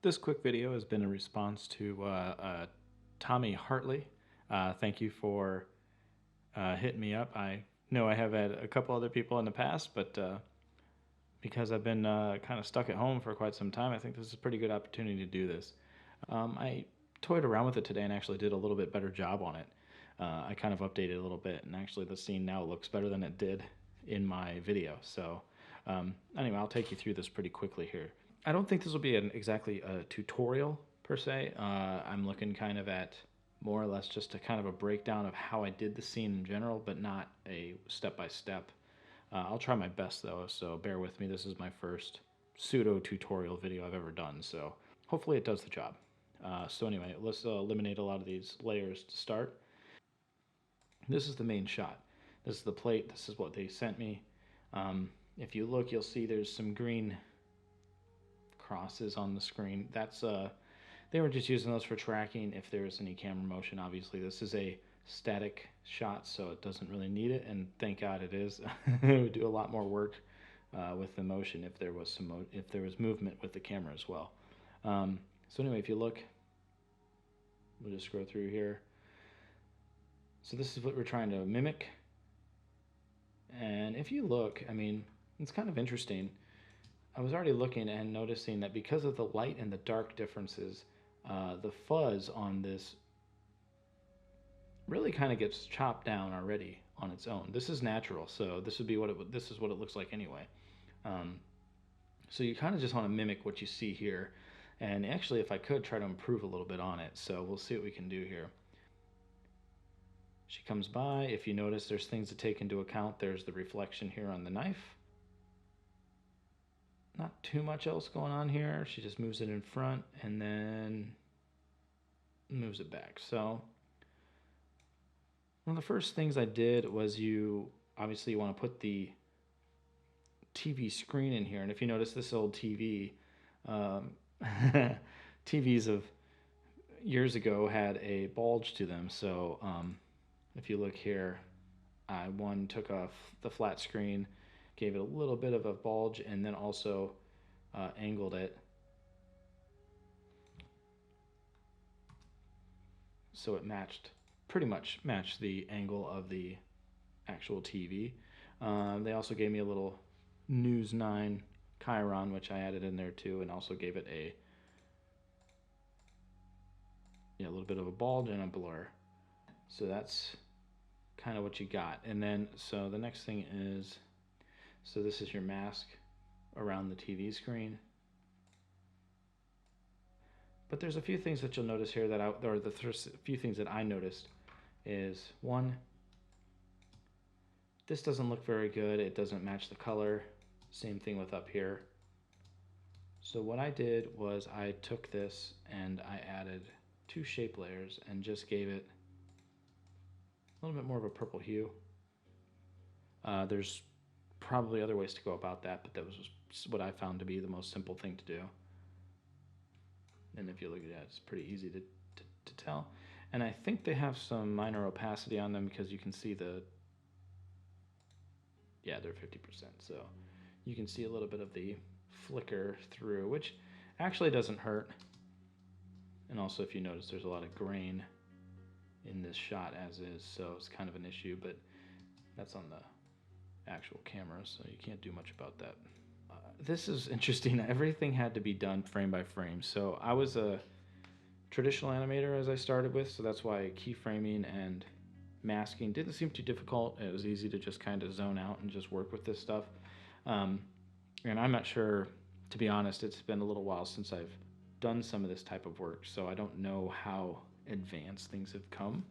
This quick video has been a response to Tommy Hartley. Thank you for hitting me up. I know I have had a couple other people in the past, but because I've been kind of stuck at home for quite some time, I think this is a pretty good opportunity to do this. I toyed around with it today and actually did a little bit better job on it. I kind of updated a little bit, and actually the scene now looks better than it did in my video. So anyway, I'll take you through this pretty quickly here. I don't think this will be exactly a tutorial per se. I'm looking kind of at more or less just a kind of a breakdown of how I did the scene in general, but not a step-by-step. I'll try my best though, so bear with me. This is my first pseudo tutorial video I've ever done, so hopefully it does the job. So anyway, let's eliminate a lot of these layers to start. This is the main shot. This is the plate. This is what they sent me. If you look, you'll see there's some green crosses on the screen. That's they were just using those for tracking if there was any camera motion. Obviously this is a static shot, so it doesn't really need it, and thank God it is. It would do a lot more work with the motion if there was if there was movement with the camera as well. So anyway, if you look, we'll just scroll through here. So this is what we're trying to mimic, and if you look, I mean, it's kind of interesting. I was already looking and noticing that because of the light and the dark differences, the fuzz on this really kind of gets chopped down already on its own. This is natural, so this would be what this is what it looks like anyway. So you kind of just want to mimic what you see here, and actually, if I could, try to improve a little bit on it. So we'll see what we can do here. She comes by. If you notice, there's things to take into account. There's the reflection here on the knife. Not too much else going on here. She just moves it in front and then moves it back. So one of the first things I did was obviously you want to put the TV screen in here. And if you notice, this old TV, TVs of years ago had a bulge to them. So if you look here, I took off the flat screen, gave it a little bit of a bulge, and then also angled it so it pretty much matched the angle of the actual TV. They also gave me a little News 9 Chiron, which I added in there too, and also gave it a little bit of a bulge and a blur. So that's kind of what you got. And then so the next thing is, so this is your mask around the TV screen. But there's a few things that you'll notice here few things that I noticed is, one, this doesn't look very good. It doesn't match the color. Same thing with up here. So what I did was I took this and I added 2 shape layers and just gave it a little bit more of a purple hue. There's probably other ways to go about that, but that was what I found to be the most simple thing to do. And if you look at that, it's pretty easy to tell. And I think they have some minor opacity on them because you can see they're 50%. So you can see a little bit of the flicker through, which actually doesn't hurt. And also, if you notice, there's a lot of grain in this shot as is, so it's kind of an issue, but that's on the actual camera, so you can't do much about that. This is interesting. Everything had to be done frame by frame. So I was a traditional animator as I started with, so that's why keyframing and masking didn't seem too difficult. It was easy to just kind of zone out and just work with this stuff. And I'm not sure, to be honest, it's been a little while since I've done some of this type of work, so I don't know how advanced things have come.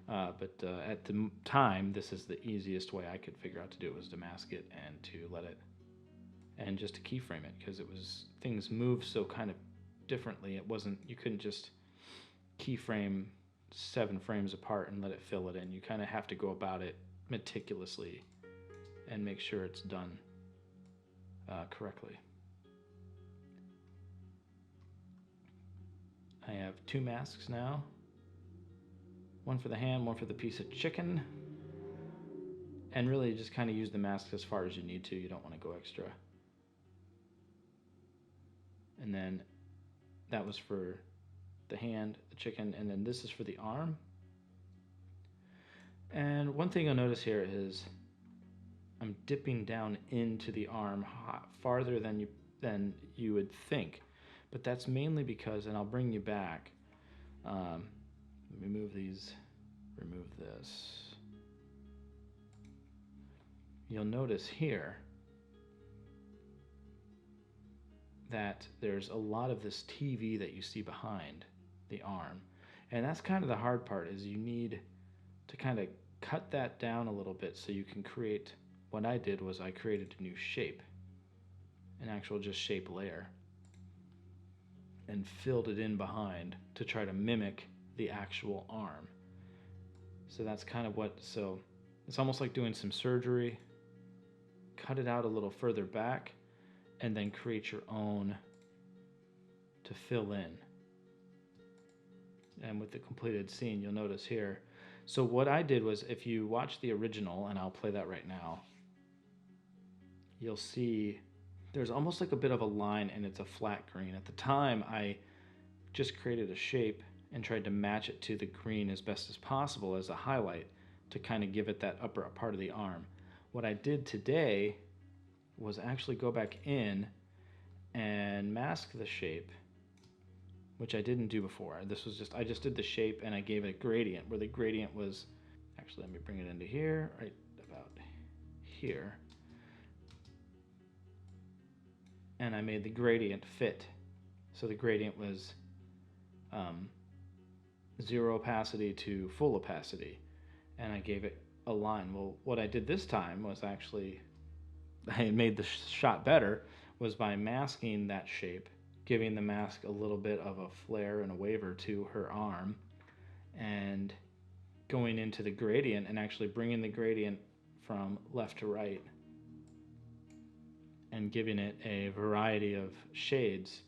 But at the time, this is the easiest way I could figure out to do it, was to mask it and to let it, and just to keyframe it, because things move so kind of differently. You couldn't just keyframe 7 frames apart and let it fill it in. You kind of have to go about it meticulously and make sure it's done correctly. I have 2 masks now. One for the ham, one for the piece of chicken. And really just kind of use the mask as far as you need to. You don't want to go extra. And then that was for the hand, the chicken, and then this is for the arm. And one thing you'll notice here is I'm dipping down into the arm farther than you would think, but that's mainly because, and I'll bring you back. Let me move these, remove this. You'll notice here that there's a lot of this TV that you see behind the arm, and that's kind of the hard part. Is you need to kind of cut that down a little bit so you can create. What I did was I created a new shape, an actual just shape layer, and filled it in behind to try to mimic the actual arm. So that's kind of what, so it's almost like doing some surgery, cut it out a little further back, and then create your own to fill in. And with the completed scene, you'll notice here. So what I did was, if you watch the original, and I'll play that right now, you'll see there's almost like a bit of a line, and it's a flat green. At the time, I just created a shape and tried to match it to the green as best as possible as a highlight to kind of give it that upper part of the arm. What I did today was actually go back in and mask the shape, which I didn't do before. This was just, I just did the shape and I gave it a gradient where the gradient was, actually let me bring it into here, right about here. And I made the gradient fit. So the gradient was 0 opacity to full opacity. And I gave it a line. Well, what I did this time was actually, I made the shot better, was by masking that shape, giving the mask a little bit of a flare and a waver to her arm, and going into the gradient and actually bringing the gradient from left to right and giving it a variety of shades.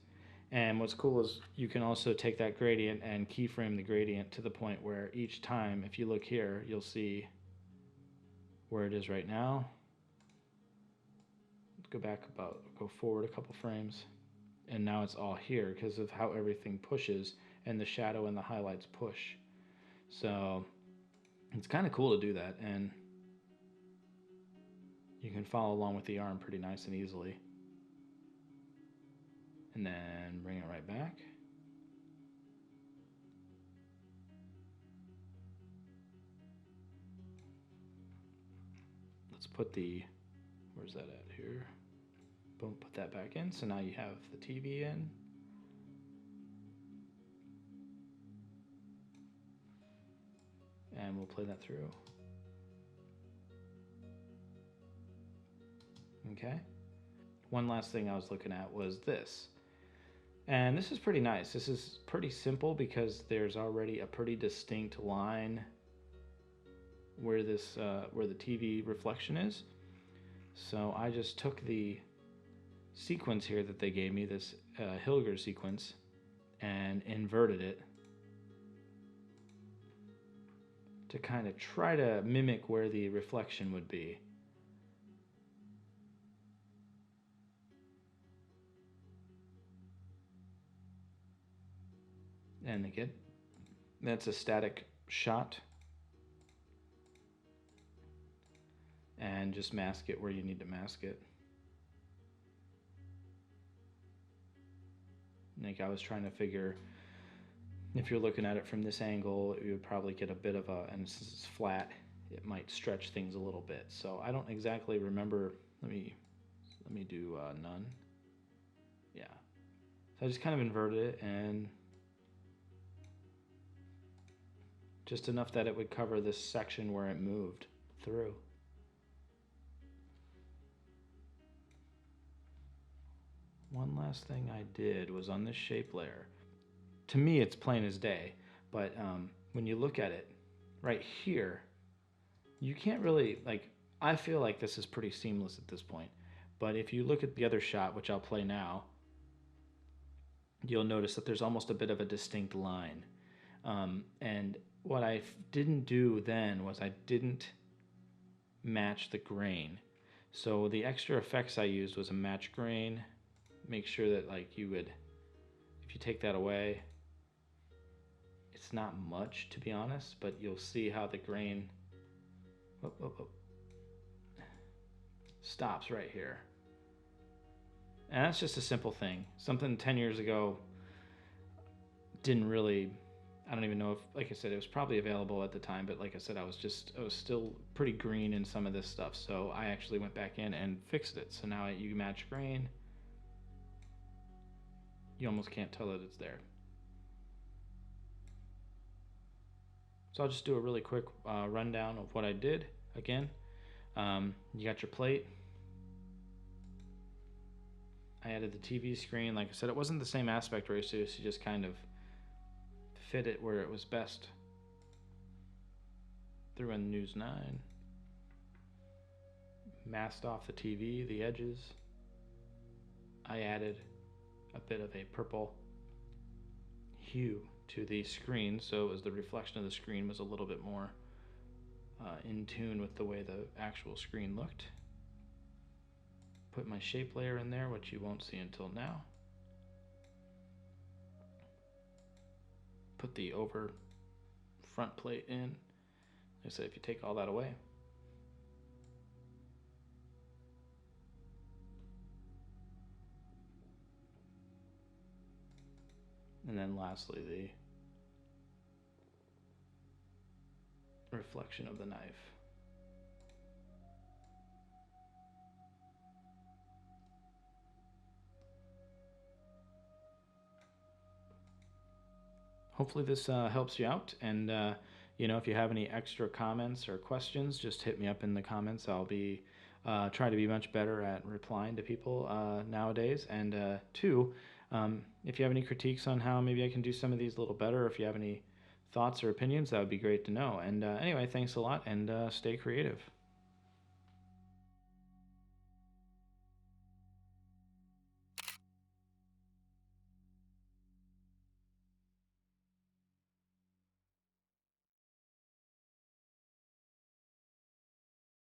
And what's cool is you can also take that gradient and keyframe the gradient to the point where each time, if you look here, you'll see where it is right now. Go forward a couple frames, and now it's all here because of how everything pushes and the shadow and the highlights push. So it's kind of cool to do that, and you can follow along with the arm pretty nice and easily. And then bring it right back. Let's put the, where's that at here? Boom, put that back in. So now you have the TV in. And we'll play that through. Okay. One last thing I was looking at was this. And this is pretty nice. This is pretty simple because there's already a pretty distinct line where this where the TV reflection is. So I just took the sequence here that they gave me, this Hilger sequence, and inverted it to kind of try to mimic where the reflection would be. And again, that's a static shot. And just mask it where you need to mask it. Like I was trying to figure, if you're looking at it from this angle, you would probably get a bit of a, and since it's flat, it might stretch things a little bit. So I don't exactly remember. Let me do none. Yeah. So I just kind of inverted it, and just enough that it would cover this section where it moved through. One last thing I did was on this shape layer. To me, it's plain as day, but when you look at it right here, you can't really, like, I feel like this is pretty seamless at this point, but if you look at the other shot, which I'll play now, you'll notice that there's almost a bit of a distinct line. And what I didn't do then was I didn't match the grain. So the extra effects I used was a match grain. Make sure that, like, you would, you take that away, it's not much, to be honest, but you'll see how the grain stops right here. And that's just a simple thing. Something 10 years ago didn't really, I don't even know if, like I said, it was probably available at the time, but like I said, I was still pretty green in some of this stuff. So I actually went back in and fixed it. So now you match grain. You almost can't tell that it's there. So I'll just do a really quick rundown of what I did. Again, you got your plate. I added the TV screen. Like I said, it wasn't the same aspect ratio, so you just kind of fit it where it was best. Threw in News 9. Masked off the TV, the edges. I added a bit of a purple hue to the screen, so it was the reflection of the screen was a little bit more in tune with the way the actual screen looked. Put my shape layer in there, which you won't see until now. Put the over front plate in. Like I said, if you take all that away, and then lastly the reflection of the knife. Hopefully this helps you out, and if you have any extra comments or questions, just hit me up in the comments. I'll be try to be much better at replying to people nowadays. And two, if you have any critiques on how maybe I can do some of these a little better, or if you have any thoughts or opinions, that would be great to know. And anyway, thanks a lot, and stay creative.